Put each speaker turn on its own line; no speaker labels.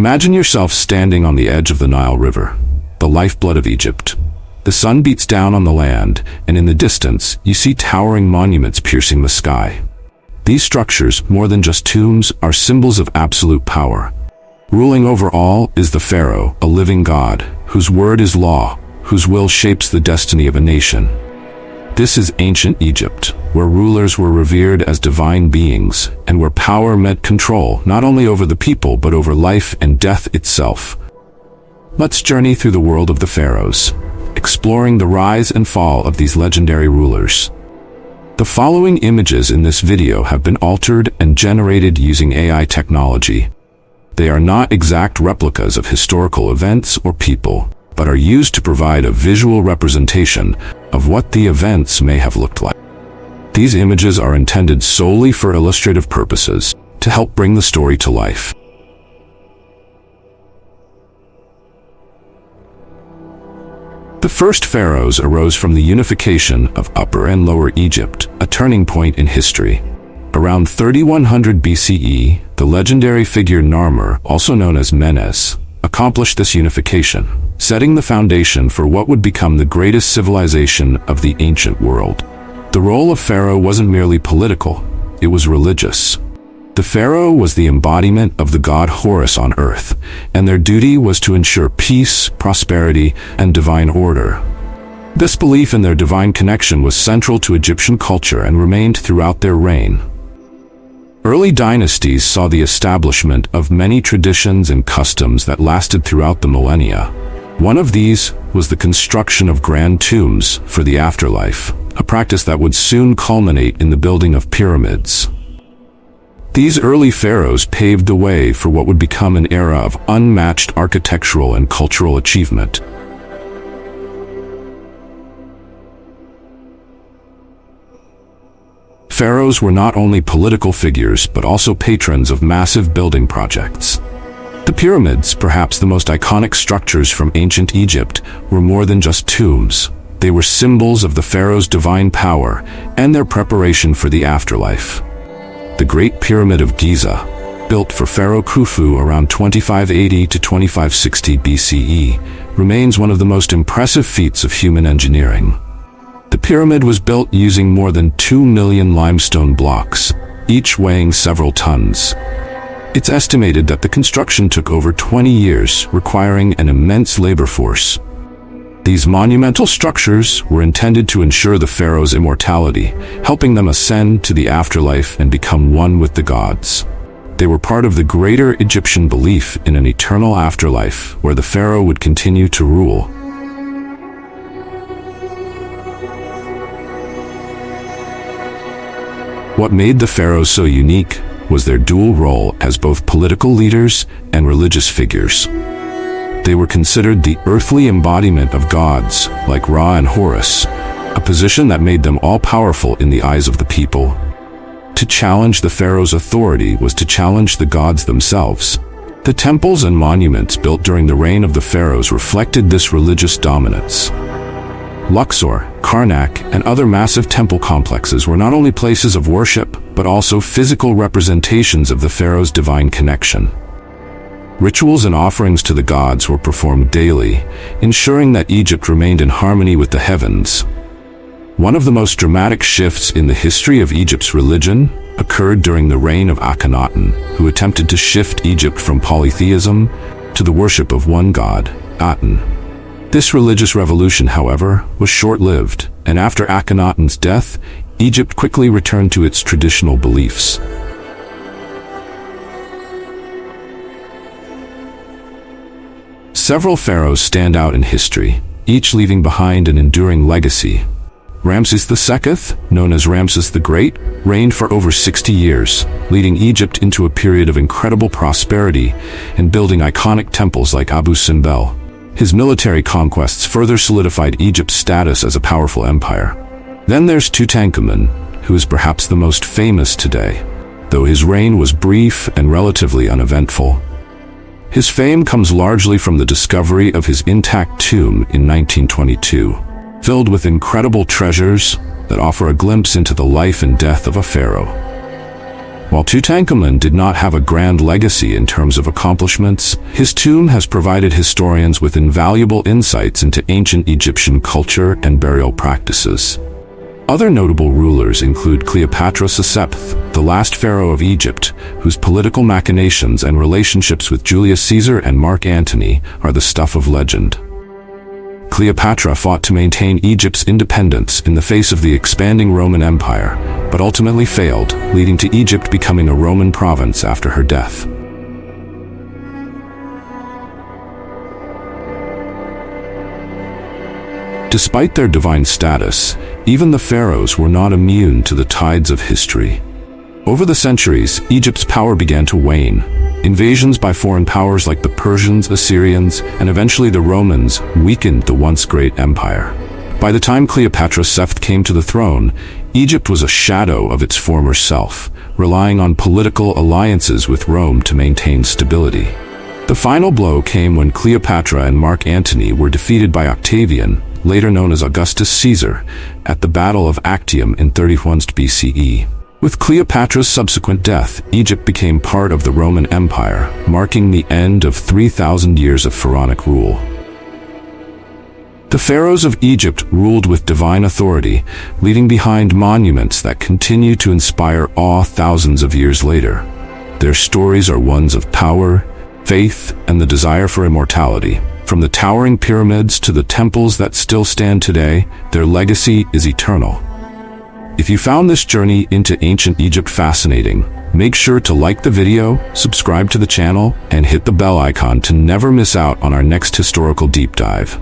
Imagine yourself standing on the edge of the Nile River, the lifeblood of Egypt. The sun beats down on the land, and in the distance, you see towering monuments piercing the sky. These structures, more than just tombs, are symbols of absolute power. Ruling over all is the Pharaoh, a living god, whose word is law, whose will shapes the destiny of a nation. This is ancient Egypt, where rulers were revered as divine beings, and where power meant control, not only over the people, but over life and death itself. Let's journey through the world of the Pharaohs, exploring the rise and fall of these legendary rulers. The following images in this video have been altered and generated using AI technology. They are not exact replicas of historical events or people, but are used to provide a visual representation of what the events may have looked like. These images are intended solely for illustrative purposes, to help bring the story to life. The first pharaohs arose from the unification of Upper and Lower Egypt, a turning point in history. Around 3100 BCE, the legendary figure Narmer, also known as Menes, accomplished this unification, setting the foundation for what would become the greatest civilization of the ancient world. The role of pharaoh wasn't merely political, it was religious. The pharaoh was the embodiment of the god Horus on earth, and their duty was to ensure peace, prosperity, and divine order. This belief in their divine connection was central to Egyptian culture and remained throughout their reign. Early dynasties saw the establishment of many traditions and customs that lasted throughout the millennia. One of these was the construction of grand tombs for the afterlife, a practice that would soon culminate in the building of pyramids. These early pharaohs paved the way for what would become an era of unmatched architectural and cultural achievement. Pharaohs were not only political figures, but also patrons of massive building projects. The pyramids, perhaps the most iconic structures from ancient Egypt, were more than just tombs. They were symbols of the pharaoh's divine power and their preparation for the afterlife. The Great Pyramid of Giza, built for Pharaoh Khufu around 2580 to 2560 BCE, remains one of the most impressive feats of human engineering. The pyramid was built using more than 2 million limestone blocks, each weighing several tons. It's estimated that the construction took over 20 years, requiring an immense labor force. These monumental structures were intended to ensure the pharaoh's immortality, helping them ascend to the afterlife and become one with the gods. They were part of the greater Egyptian belief in an eternal afterlife where the pharaoh would continue to rule. What made the pharaohs so unique was their dual role as both political leaders and religious figures. They were considered the earthly embodiment of gods, like Ra and Horus, a position that made them all-powerful in the eyes of the people. To challenge the pharaoh's authority was to challenge the gods themselves. The temples and monuments built during the reign of the pharaohs reflected this religious dominance. Luxor, Karnak, and other massive temple complexes were not only places of worship, but also physical representations of the pharaoh's divine connection. Rituals and offerings to the gods were performed daily, ensuring that Egypt remained in harmony with the heavens. One of the most dramatic shifts in the history of Egypt's religion occurred during the reign of Akhenaten, who attempted to shift Egypt from polytheism to the worship of one god, Aten. This religious revolution, however, was short-lived, and after Akhenaten's death, Egypt quickly returned to its traditional beliefs. Several pharaohs stand out in history, each leaving behind an enduring legacy. Ramses II, known as Ramses the Great, reigned for over 60 years, leading Egypt into a period of incredible prosperity and building iconic temples like Abu Simbel. His military conquests further solidified Egypt's status as a powerful empire. Then there's Tutankhamun, who is perhaps the most famous today, though his reign was brief and relatively uneventful. His fame comes largely from the discovery of his intact tomb in 1922, filled with incredible treasures that offer a glimpse into the life and death of a pharaoh. While Tutankhamun did not have a grand legacy in terms of accomplishments, his tomb has provided historians with invaluable insights into ancient Egyptian culture and burial practices. Other notable rulers include Cleopatra Sesepth, the last pharaoh of Egypt, whose political machinations and relationships with Julius Caesar and Mark Antony are the stuff of legend. Cleopatra fought to maintain Egypt's independence in the face of the expanding Roman Empire, but ultimately failed, leading to Egypt becoming a Roman province after her death. Despite their divine status, even the pharaohs were not immune to the tides of history. Over the centuries, Egypt's power began to wane. Invasions by foreign powers like the Persians, Assyrians, and eventually the Romans weakened the once great empire. By the time Cleopatra Sesepth came to the throne, Egypt was a shadow of its former self, relying on political alliances with Rome to maintain stability. The final blow came when Cleopatra and Mark Antony were defeated by Octavian, later known as Augustus Caesar, at the Battle of Actium in 31 BCE. With Cleopatra's subsequent death, Egypt became part of the Roman Empire, marking the end of 3,000 years of pharaonic rule. The pharaohs of Egypt ruled with divine authority, leaving behind monuments that continue to inspire awe thousands of years later. Their stories are ones of power, faith, and the desire for immortality. From the towering pyramids to the temples that still stand today, their legacy is eternal. If you found this journey into ancient Egypt fascinating, make sure to like the video, subscribe to the channel, and hit the bell icon to never miss out on our next historical deep dive.